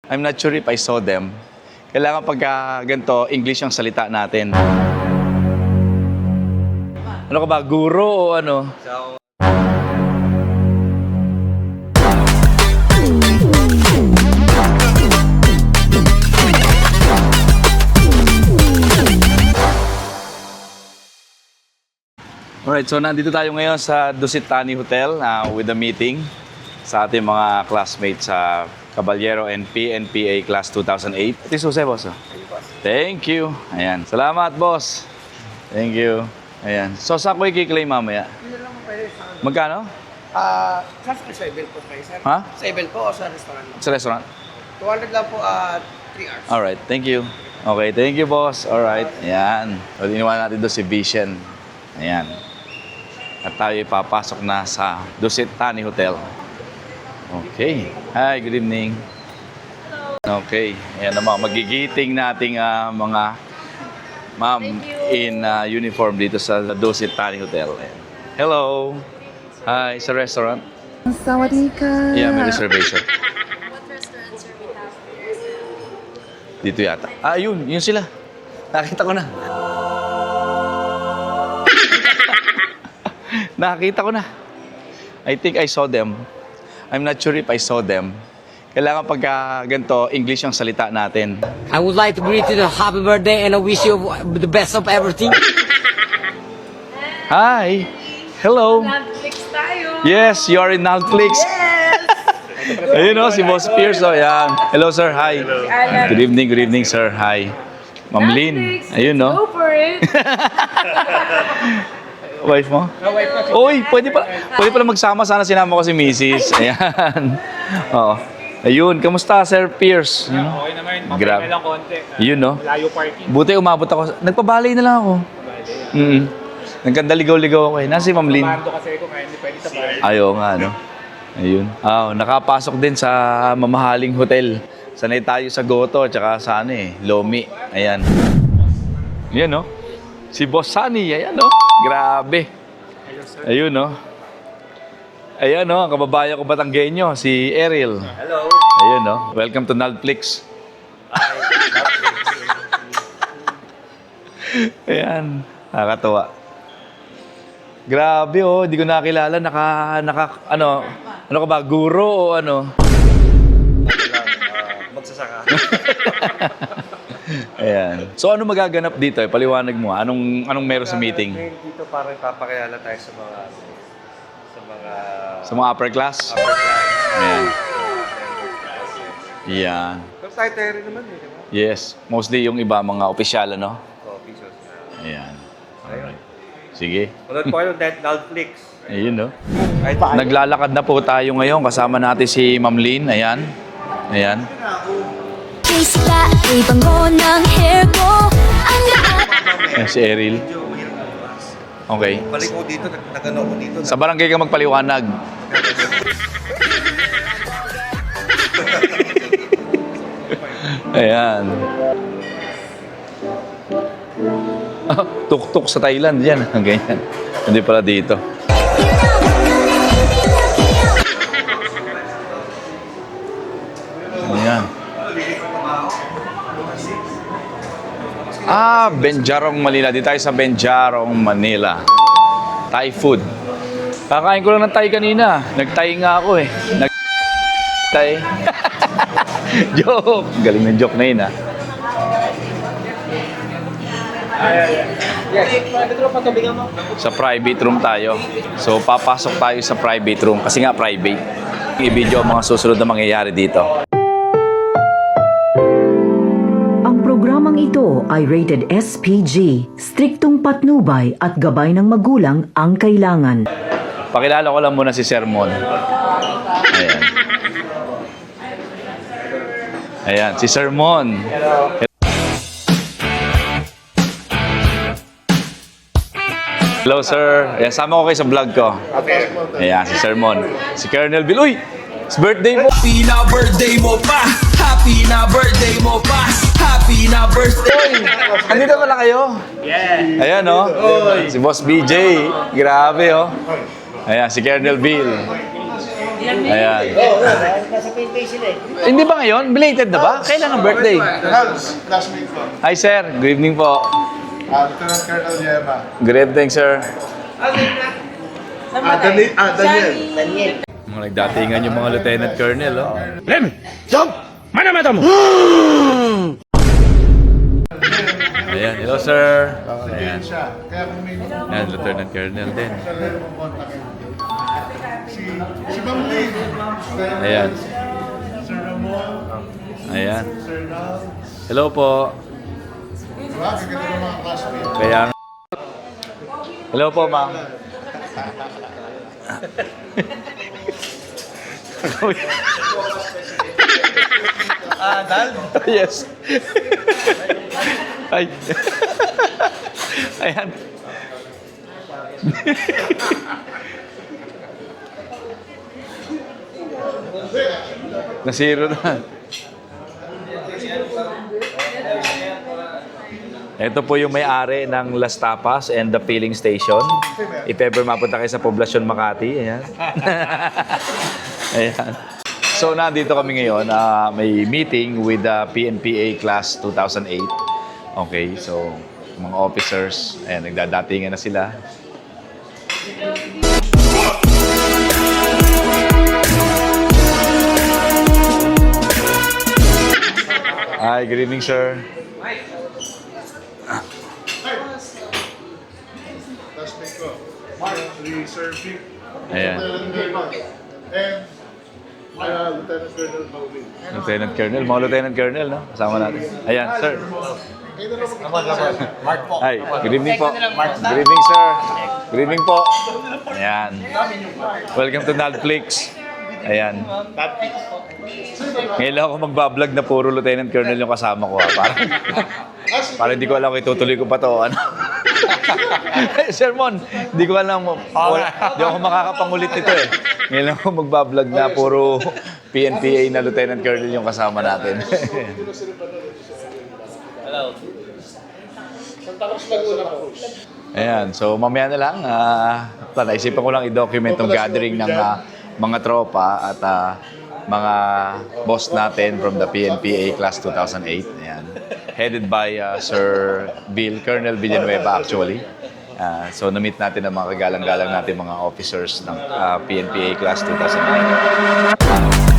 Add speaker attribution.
Speaker 1: I'm not sure if I saw them. Kailangan pagka ganito, English ang salita natin. Ano ka ba? Guro o ano? Alright, so nandito tayo ngayon sa Dusit Thani Hotel with a meeting sa ating mga classmates sa Caballero and PNPA Class 2008. Ito yung susi, boss. Thank you. Ayan. Salamat, boss. Thank you. Ayan. So, saan ko i-claim mamaya?
Speaker 2: Hindi lang pwede sa akin.
Speaker 1: Magkano?
Speaker 2: Sa Ebel po kayo, sir.
Speaker 1: Ha?
Speaker 2: Sa Ebel po o sa restaurant lang?
Speaker 1: Sa restaurant?
Speaker 2: 200 lang po, 3 hours.
Speaker 1: Alright, thank you. Okay, thank you, boss. Alright. Ayan. So, iniwan natin doon si Vision. Ayan. At tayo ipapasok na sa Dusit Thani Hotel. Okay. Hi, good evening. Okay. Ayan na mga magigiting nating mga ma'am in uniform dito sa Dusit Thani Hotel. Ayan. Hello. Hi, sa restaurant?
Speaker 3: Sawadika.
Speaker 1: Yeah, may reservation.
Speaker 4: What restaurant, sir, we have here?
Speaker 1: Dito yata. Yun sila. Nakita ko na. Nakita ko na. I think I saw them. I'm not sure if I saw them. Kailangan pagka ganito, English ang salita natin.
Speaker 5: I would like to greet you the happy birthday and I wish you the best of everything.
Speaker 1: Hi! Hello!
Speaker 4: Netflix tayo.
Speaker 1: Yes, you are in Netflix. Yes! Ayun o, si Boss Pierce. Oh, yan. Hello, sir. Hi. Good evening, sir. Hi. Ma'am Lynn. Ayun, no?
Speaker 4: Go for it.
Speaker 1: Wife mo? Uy, pwede pala magsama. Sana sinama ko si Mrs. Ayan. Oo. Ayun, kamusta, Sir Pierce?
Speaker 6: Okay naman,
Speaker 1: Grabe.
Speaker 6: mamaya lang konti.
Speaker 1: Yun, no?
Speaker 6: Layo parking.
Speaker 1: Buti umabot ako. Nagpabalay na lang ako. Nagkandaligaw-ligaw ako eh. Nasa si Ma'am Lynn?
Speaker 6: Mando kasi ako kaya hindi pwede sa bar.
Speaker 1: Ayaw nga, no? Ayun. Nakapasok din sa mamahaling hotel. Sanay tayo sa Goto, tsaka sa Lomi. Ayan. Yan, no? Si Boss Sunny, ayan, no? Grabe. Ayun, no? Ayan, no? Ang kababayan ko Batanggenyo, si Ariel.
Speaker 6: Hello.
Speaker 1: Ayun, no? Welcome to Netflix. Ayan. Nakakatuwa. Grabe, oh. Hindi ko nakilala. Ano ka ba? Guro o ano?
Speaker 6: Magsasaka.
Speaker 1: Ayan. So, ano magaganap dito? Paliwanag mo. Anong meron sa meeting?
Speaker 6: Dito parang papakilala tayo sa mga
Speaker 1: Sa mga upper class? Ayan. Yan.
Speaker 6: Pero tayo rin naman eh, di ba?
Speaker 1: Yes. Mostly yung iba, mga opisyal, ano?
Speaker 6: Pesos.
Speaker 1: Ayan.
Speaker 6: Ayun.
Speaker 1: Sige.
Speaker 6: Manood po kayo ng Netflix.
Speaker 1: Ayun, no? Naglalakad na po tayo ngayon. Kasama natin si Ma'am Lynn. Ayan. Ayan.
Speaker 7: Sila ibango ng hair ko.
Speaker 1: Ayan si Ariel. Okay.
Speaker 6: Balik ko dito, nagano ko dito.
Speaker 1: Sa barangay ka magpaliwanag. Ayan. Tuk-tuk sa Thailand. Yan. Ganyan. Hindi pala dito. Ayan. Benjarong, Manila. Di tayo sa Benjarong, Manila. Thai food. Kakain ko lang ng Thai kanina. Nag-Thai nga ako eh. Thai. Joke. Galing ng joke na yun ah. Sa private room tayo. So, papasok tayo sa private room. Kasi nga private. I-video ang mga susunod na mangyayari dito.
Speaker 3: Ang programang ito ay rated SPG. Striktong patnubay at gabay ng magulang ang kailangan.
Speaker 1: Pakilala ko lang muna si Sermon. Ayan. Ayan, si Sermon. Hello, sir. Ayan, sama ko kayo sa vlog ko. Ayan, si Sermon. Si Colonel Bill. Uy! It's birthday mo!
Speaker 8: Happy na birthday mo pa! Happy na birthday mo pa! Happy na birthday!
Speaker 1: Andito pala kayo? Yeah. Ayan, oh. Si Boss BJ. Grabe, oh. Ayan, si Colonel Bill. Ayan.
Speaker 2: Nasa PayPay sila eh.
Speaker 1: Hindi ba ngayon? Belated na ba? Kailan ang birthday?
Speaker 9: Classmate ko.
Speaker 1: Hi, sir. Good evening po.
Speaker 9: Lieutenant Colonel Yema.
Speaker 1: Good evening, sir.
Speaker 9: Daniel.
Speaker 2: Daniel.
Speaker 1: Mga nagdatingan yung mga lieutenant colonel, oh.
Speaker 5: Lem! Jump! Mana mata mo!
Speaker 1: Ayan, hello, sir. Ayan.
Speaker 9: Siya. Kaya kung may
Speaker 1: Ayan, lieutenant colonel din.
Speaker 9: meron mong kontakin. Si Ma'am Lee.
Speaker 1: Ayan.
Speaker 9: Sir Ramon.
Speaker 1: Ayan.
Speaker 9: Sir Nal.
Speaker 1: Hello po.
Speaker 9: Diba? Gaganda ng mga classmate.
Speaker 1: Kaya... Hello po, ma'am.
Speaker 6: Dal?
Speaker 1: Yes. Ay. Ayan. Nasiro na. Ito po yung may-ari ng Las Tapas and the Filling Station. If ever mapunta kayo sa Poblacion Makati, ayan. Ayan. So, nandito kami ngayon. May meeting with the PNPA Class 2008. Okay, so, mga officers, ayan, nagdadatingan na sila. Hi, good evening, sir.
Speaker 9: Classmate ko. Si Sir Vic.
Speaker 1: Ayan.
Speaker 9: And Lieutenant Colonel Maulin.
Speaker 1: Lieutenant Colonel, mga Lieutenant Colonel, no? Kasama natin. Ayan, sir. Hi, good evening po. Good evening, sir. Good evening po. Ayan. Welcome to Netflix. Ayan. Ngayon lang ako magbablog na puro Lieutenant Colonel yung kasama ko. Para hindi ko alam kung itutuloy ko pa to. Ano? Sir Mon, hindi ko alam. Hindi ako makakapangulit nito eh. Ngayon lang ako magbablog na puro PNPA na Lieutenant Colonel yung kasama natin. Ayan, so mamaya na lang. Naisipan ko lang i-document yung gathering ng mga tropa at mga boss natin from the PNPA Class 2008. Ayan. Headed by Sir Bill, Colonel Villanueva actually. So na-meet natin ang mga kagalang-galang natin mga officers ng PNPA Class 2009.